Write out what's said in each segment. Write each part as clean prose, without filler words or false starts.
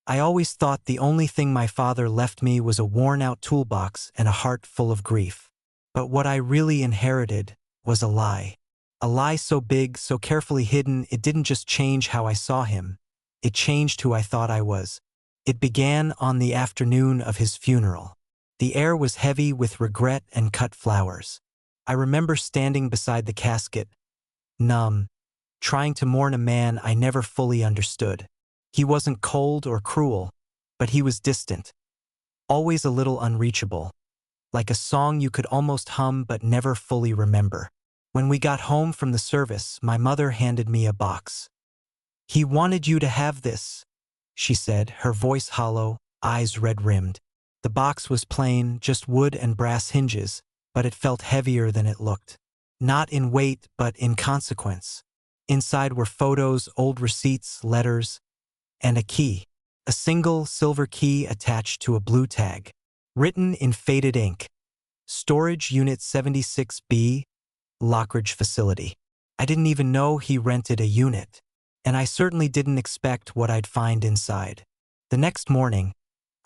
I always thought the only thing my father left me was a worn-out toolbox and a heart full of grief. But what I really inherited was a lie. A lie so big, so carefully hidden, it didn't just change how I saw him. It changed who I thought I was. It began on the afternoon of his funeral. The air was heavy with regret and cut flowers. I remember standing beside the casket, numb, trying to mourn a man I never fully understood. He wasn't cold or cruel, but he was distant, always a little unreachable, like a song you could almost hum but never fully remember. When we got home from the service, my mother handed me a box. "He wanted you to have this," she said, her voice hollow, eyes red-rimmed. The box was plain, just wood and brass hinges, but it felt heavier than it looked. Not in weight, but in consequence. Inside were photos, old receipts, letters, and a key. A single silver key attached to a blue tag. Written in faded ink. Storage Unit 76B, Lockridge Facility. I didn't even know he rented a unit, and I certainly didn't expect what I'd find inside. The next morning,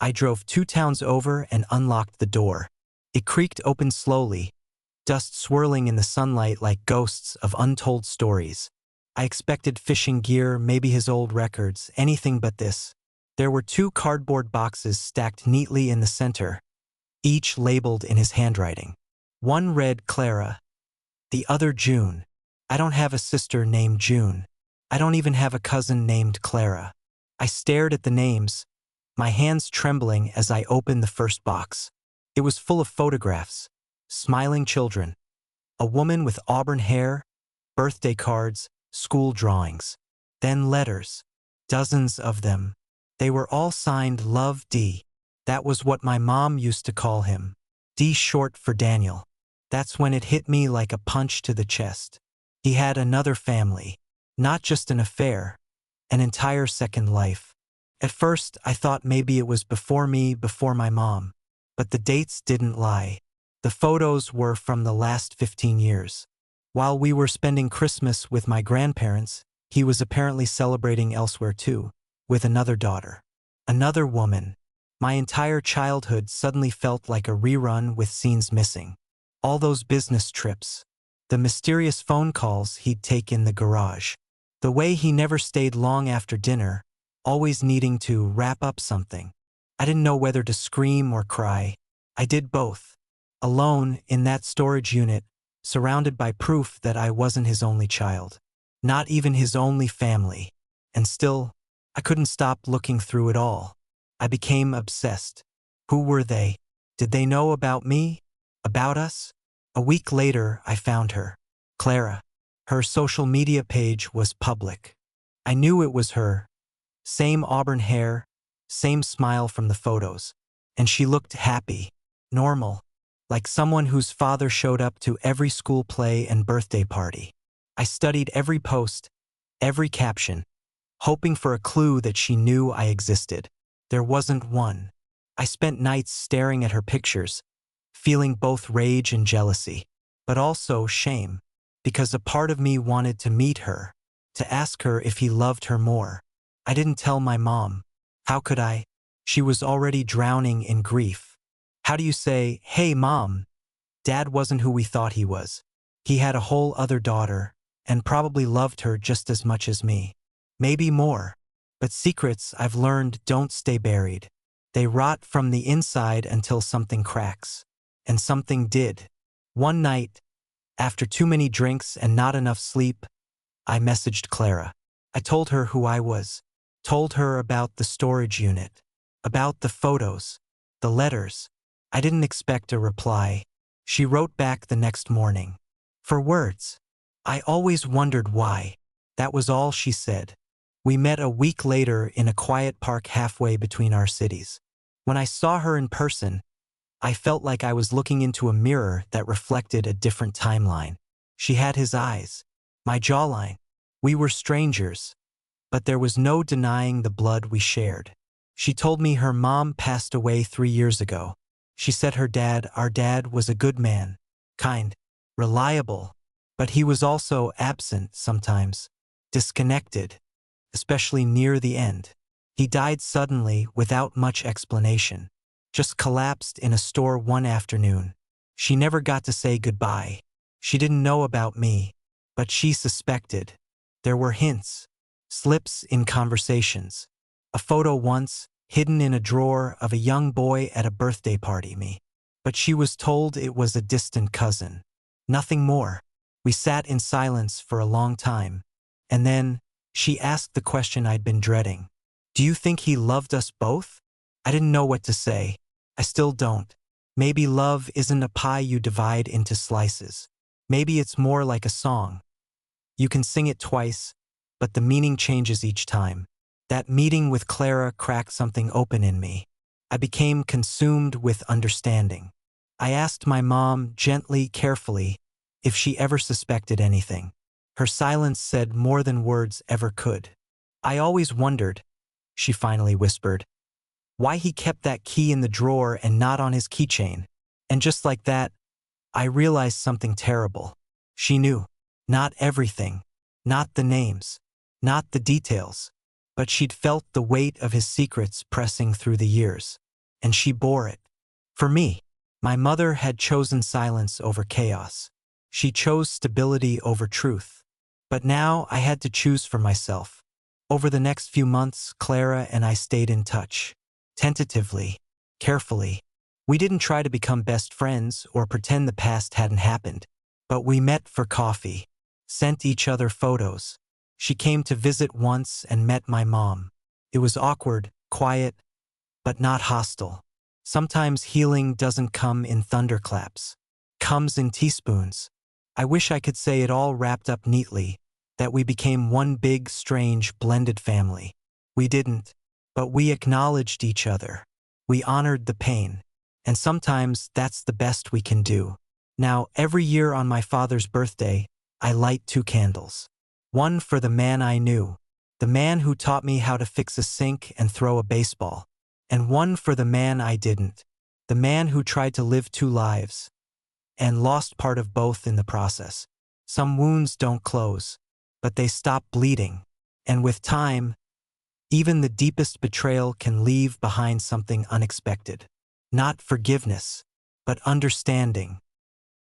I drove 2 towns over and unlocked the door. It creaked open slowly, dust swirling in the sunlight like ghosts of untold stories. I expected fishing gear, maybe his old records, anything but this. There were 2 cardboard boxes stacked neatly in the center, each labeled in his handwriting. One read Clara, the other June. I don't have a sister named June. I don't even have a cousin named Clara. I stared at the names, my hands trembling as I opened the first box. It was full of photographs, smiling children, a woman with auburn hair, birthday cards, school drawings. Then letters, dozens of them. They were all signed Love D. That was what my mom used to call him. D short for Daniel. That's when it hit me like a punch to the chest. He had another family, not just an affair, an entire second life. At first, I thought maybe it was before me, before my mom. But the dates didn't lie. The photos were from the last 15 years. While we were spending Christmas with my grandparents, he was apparently celebrating elsewhere too, with another daughter. Another woman. My entire childhood suddenly felt like a rerun with scenes missing. All those business trips. The mysterious phone calls he'd take in the garage. The way he never stayed long after dinner, always needing to wrap up something. I didn't know whether to scream or cry. I did both. Alone in that storage unit, surrounded by proof that I wasn't his only child. Not even his only family. And still, I couldn't stop looking through it all. I became obsessed. Who were they? Did they know about me? About us? A week later, I found her. Clara. Her social media page was public. I knew it was her. Same auburn hair, same smile from the photos. And she looked happy, normal, like someone whose father showed up to every school play and birthday party. I studied every post, every caption, hoping for a clue that she knew I existed. There wasn't one. I spent nights staring at her pictures, feeling both rage and jealousy, but also shame, because a part of me wanted to meet her, to ask her if he loved her more. I didn't tell my mom. How could I? She was already drowning in grief. How do you say, "Hey, Mom, Dad wasn't who we thought he was. He had a whole other daughter, and probably loved her just as much as me. Maybe more. But secrets, I've learned, don't stay buried. They rot from the inside until something cracks." And something did. One night, after too many drinks and not enough sleep, I messaged Clara. I told her who I was. Told her about the storage unit. About the photos. The letters. I didn't expect a reply. She wrote back the next morning. For words. I always wondered why. That was all she said. We met a week later in a quiet park halfway between our cities. When I saw her in person, I felt like I was looking into a mirror that reflected a different timeline. She had his eyes, my jawline. We were strangers, but there was no denying the blood we shared. She told me her mom passed away 3 years ago. She said our dad was a good man, kind, reliable, but he was also absent sometimes, disconnected, especially near the end. He died suddenly without much explanation. Just collapsed in a store one afternoon. She never got to say goodbye. She didn't know about me, but she suspected. There were hints, slips in conversations. A photo once, hidden in a drawer of a young boy at a birthday party me. But she was told it was a distant cousin. Nothing more. We sat in silence for a long time. And then, she asked the question I'd been dreading. Do you think he loved us both? I didn't know what to say. I still don't. Maybe love isn't a pie you divide into slices. Maybe it's more like a song. You can sing it twice, but the meaning changes each time. That meeting with Clara cracked something open in me. I became consumed with understanding. I asked my mom gently, carefully, if she ever suspected anything. Her silence said more than words ever could. I always wondered, she finally whispered, why he kept that key in the drawer and not on his keychain. And just like that, I realized something terrible. She knew. Not everything. Not the names. Not the details. But she'd felt the weight of his secrets pressing through the years. And she bore it. For me, my mother had chosen silence over chaos. She chose stability over truth. But now I had to choose for myself. Over the next few months, Clara and I stayed in touch. Tentatively, carefully. We didn't try to become best friends or pretend the past hadn't happened. But we met for coffee, sent each other photos. She came to visit once and met my mom. It was awkward, quiet, but not hostile. Sometimes healing doesn't come in thunderclaps. Comes in teaspoons. I wish I could say it all wrapped up neatly, that we became one big, strange, blended family. We didn't, but we acknowledged each other. We honored the pain. And sometimes that's the best we can do. Now, every year on my father's birthday, I light 2 candles. One for the man I knew, the man who taught me how to fix a sink and throw a baseball. And one for the man I didn't, the man who tried to live 2 lives and lost part of both in the process. Some wounds don't close, but they stop bleeding. And with time, even the deepest betrayal can leave behind something unexpected. Not forgiveness, but understanding.